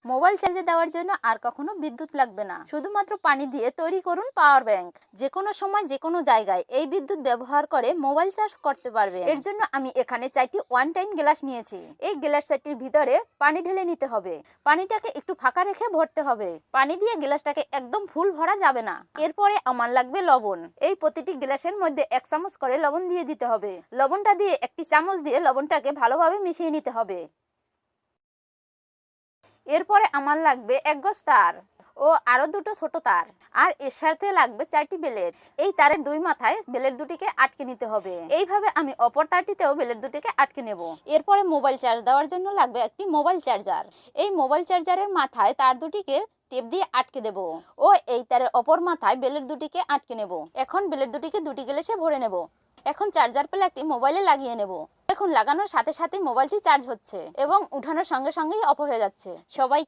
Mobile চার্জে দেওয়ার জন্য আর কখনো বিদ্যুৎ লাগবে না, শুধুমাত্র পানি দিয়ে তৈরি করুন পাওয়ার ব্যাংক। যে কোনো সময় যে কোনো জায়গায় এই বিদ্যুৎ ব্যবহার করে মোবাইল চার্জ করতে পারবে। এর জন্য আমি এখানে 4টি ওয়ান টাইম গ্লাস নিয়েছি। এই গ্লাস 4টির ভিতরে পানি ঢেলে নিতে হবে। পানিটাকে একটু ফাঁকা রেখে ভরতে হবে। পানি দিয়ে গ্লাসটাকে একদম ফুল ভরা যাবে না। এরপরে আমার লাগবে লবণ। এই প্রতিটি গ্লাসের মধ্যে 1 চামচ করে লবণ দিয়ে দিতে হবে। লবণটা দিয়ে একটি চামচ দিয়ে লবণটাকে ভালোভাবে মিশিয়ে নিতে হবে। এরপরে আমার লাগবে 1 গজ তার ও আরো দুটো ছোট তার, আর এর সাথে লাগবে 4টি বেলেট। এই তারের দুই মাথায় বেলেট দুটিকে আটকে নিতে হবে। এইভাবে আমি অপর তারটিতেও বেলেট দুটিকে আটকে নেব। এরপরে মোবাইল চার্জ দেওয়ার জন্য লাগবে একটি মোবাইল চার্জার। এই মোবাইল চার্জারের মাথায় তার দুটিকে টেপ দিয়ে আটকে দেব ও এই তারের অপর মাথায় বেলেট দুটিকে আটকে নেব। এখন বেলেট দুটিকে দুটি গ্লাসে ভরে নেব। এখন চার্জার প্লাগটি মোবাইলে লাগিয়ে নেব। দেখুন, লাগানোর সাথে সাথে মোবাইলটি চার্জ হচ্ছে এবং উঠানোর সঙ্গে সঙ্গেই অফ হয়ে যাচ্ছে। সবাই